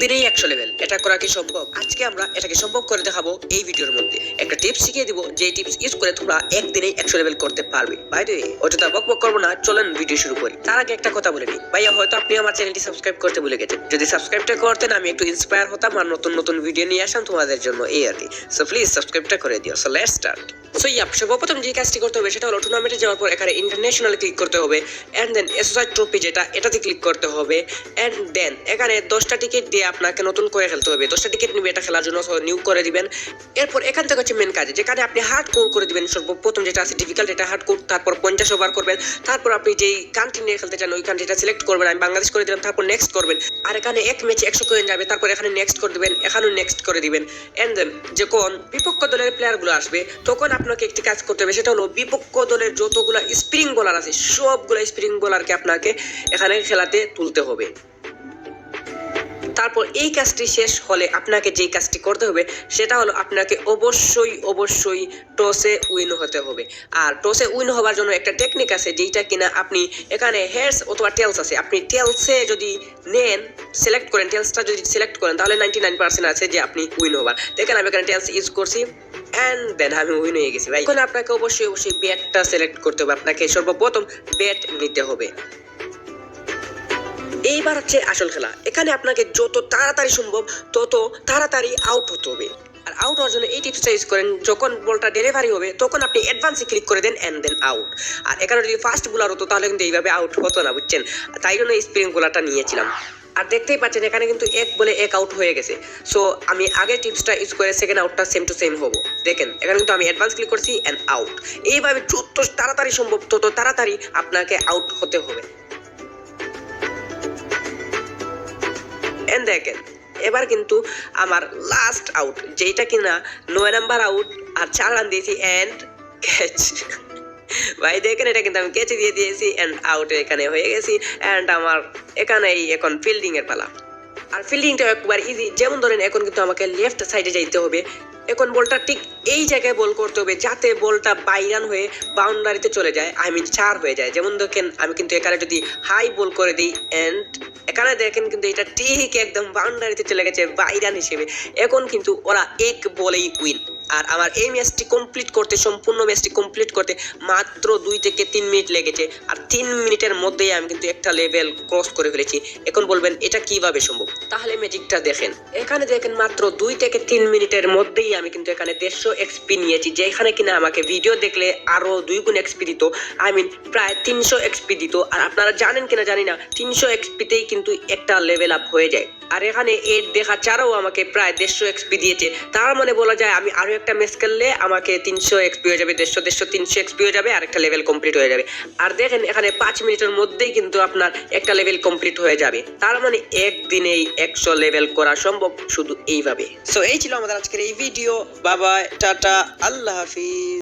দিনেই 100 লেভেল। এটা করা কি সম্ভব? আজকে আমরা এটাকে সম্ভব করে দেখাবো এই ভিডিওর মধ্যে। একটা টিপস শিখিয়ে দিব, যে টিপস ইউজ করে তোমরা একদিনেই 100 লেভেল করতে পারবে। বাই দ্য ওয়ে, অযথা বকবক করবো না, চলেন ভিডিও শুরু করি। তার আগে একটা কথা বলে নিই, ভাইয়া হয়তো আপনি আমার চ্যানেলটি সাবস্ক্রাইব করতে ভুলে গেছেন। যদি সাবস্ক্রাইবটা করতেন আমি একটু ইন্সপায়ার হতাম আর নতুন নতুন ভিডিও নিয়ে আসতাম তোমাদের জন্য, এই আর কি। সো প্লিজ সাবস্ক্রাইবটা করে দিও। So let's start. সো সর্বপ্রথম যে কাজটি করতে হবে সেটা হলো টুর্নামেন্টে যাওয়ার পর এখানে ইন্টারন্যাশনাল ক্লিক করতে হবে, এন্ড দেন এসোসিয়েট ট্রফি যেটা এটাতে ক্লিক করতে হবে, এন্ড দেন এখানে 10টা টিকিট দিয়ে আপনাকে নতুন করে খেলতে হবে। 10টা টিকিট নিবে এটা খেলার জন্য, নিউ করে দিবেন। এরপর এখান থেকে হচ্ছে মেন কাজ, যেখানে আপনি হার্ড কোর করে দিবেন। সর্বপ্রথম যেটা আছে ডিফিকাল্ট, এটা হার্ড কোর, তারপর 50 ওভার করবেন। তারপর আপনি যেই কান্ট্রি নিয়ে খেলতে চান ওই কান্ট্রিটা সিলেক্ট করবেন। আমি বাংলাদেশ করে দিলাম, তারপর নেক্সট করবেন। আর এখানে এক ম্যাচে 100 কয়েন যাবে, তারপর এখানে নেক্সট করে দিবেন, এখানেও নেক্সট করে দিবেন। এন্ড দেন যখন বিপক্ষ দলের প্লেয়ারগুলো আসবে তখন আপনাকে একটি কাজ করতে হবে, সেটা হলো বিপক্ষ দলের যতগুলা স্প্রিং বোলার আছে সবগুলো স্প্রিং বোলারকে আপনাকে এখানে খেলাতে তুলতে হবে। তারপর এই কাজটি শেষ হলে আপনাকে যেই কাজটি করতে হবে সেটা হলো আপনাকে অবশ্যই টসে উইন হতে হবে। আর টসে উইন হওয়ার জন্য একটা টেকনিক আছে, যেটা কিনা আপনি এখানে হেডস অথবা টেলস আছে, আপনি টেলসে যদি নেন, সিলেক্ট করেন, টেলসটা যদি সিলেক্ট করেন তাহলে 99% আছে যে আপনি উইন হবার। দেখেন আমি এখানে টেলস ইউজ করছি, এন্ড দেন আমি উইন হয়ে গেছি ভাই। এখন আপনাকে অবশ্যই ব্যাটটা সিলেক্ট করতে হবে, আপনাকে সর্বপ্রথম ব্যাট নিতে হবে। এইবার হচ্ছে আসল খেলা। এখানে আপনাকে যত তাড়াতাড়ি সম্ভব তত তাড়াতাড়ি আউট হতে হবে। আর আউট হওয়ার জন্য এই টিপসটা ইউজ করেন, যখন বলটা ডেলিভারি হবে তখন আপনি অ্যাডভান্সে ক্লিক করে দেন, এন্ড দেন আউট। আর এখানে যদি ফার্স্ট বোলার হতো তাহলে কিন্তু এইভাবে আউট হতো না, বুঝছেন? তাই জন্য স্প্রিং বোলারটা নিয়েছিলাম। আর দেখতেই পাচ্ছেন এখানে কিন্তু 1 বলে 1 আউট হয়ে গেছে। সো আমি আগের টিপসটা ইউজ করে সেকেন্ড আউটটা সেম টু সেম হবো। দেখেন এখানে কিন্তু আমি অ্যাডভান্স ক্লিক করছি, এন্ড আউট। এইভাবে যত তাড়াতাড়ি সম্ভব তত তাড়াতাড়ি আপনাকে আউট হতে হবে। এন্ড দেখেন এবার কিন্তু আমার লাস্ট আউট, যেটা কিনা 9 নাম্বার আউট, আর 4 রান দিয়েছি এন্ড ক্যাচ। ভাই দেখেন এটা কিন্তু আমি ক্যাচ দিয়ে দিয়েছি, এন্ড আউট এখানে হয়ে গেছি। এন্ড আমার এখানেই এখন ফিল্ডিং এর পালা। আর ফিল্ডিংটা একবার ইজি, যেমন ধরেন এখন কিন্তু আমাকে লেফট সাইডে যাইতে হবে। এখন বলটা ঠিক এই জায়গায় বল করতে হবে যাতে বলটা বাইরান হয়ে বাউন্ডারিতে চলে যায়, আই মিন 4 হয়ে যায়। যেমন দেখেন আমি কিন্তু এখানে যদি হাই বল করে দিই, এন্ড এখানে দেখেন কিন্তু এটা ঠিক একদম বাউন্ডারিতে চলে গেছে বাইরান হিসেবে। এখন কিন্তু ওরা 1 বলেই উইন। আর আমার এই ম্যাচটি কমপ্লিট করতে, সম্পূর্ণ ম্যাচটি কমপ্লিট করতে মাত্র 2 থেকে 3 মিনিট লেগেছে। আর 3 মিনিটের মধ্যেই আমি কিন্তু একটা লেভেল ক্রস করে ফেলেছি। এখন বলবেন এটা কিভাবে সম্ভব? তাহলে ম্যাজিকটা দেখেন, এখানে দেখেন মাত্র 2 থেকে 3 মিনিটের মধ্যেই আমি কিন্তু এখানে 150 এক্সপি নিয়েছি, যেখানে কিনা আমাকে ভিডিও দেখলে আরো 2 গুণ এক্সপি দিত, আই মিন প্রায় 300 এক্সপি দিত। আর আপনারা জানেন কিনা জানি না, 300 এক্সপিতেই কিন্তু একটা লেভেল আপ হয়ে যায়। আর এখানে এর দেখা ছাড়াও আমাকে প্রায় 150 এক্সপি দিয়েছে। তার মানে বলা যায় আমি আরো একটা ম্যাচ খেললে আমাকে 300 এক্সপি হয়ে যাবে, 150 300 এক্সপি হয়ে যাবে, আর একটা লেভেল কমপ্লিট হয়ে যাবে। আর দেখেন এখানে 5 মিনিটের মধ্যেই কিন্তু আপনার একটা লেভেল কমপ্লিট হয়ে যাবে। তার মানে একদিনেই 100 লেভেল করা সম্ভব শুধু এইভাবে। সো এই ছিল আমাদের আজকের এই ভিডিও। বাই বাই, টাটা, আল্লাহ হাফিজ।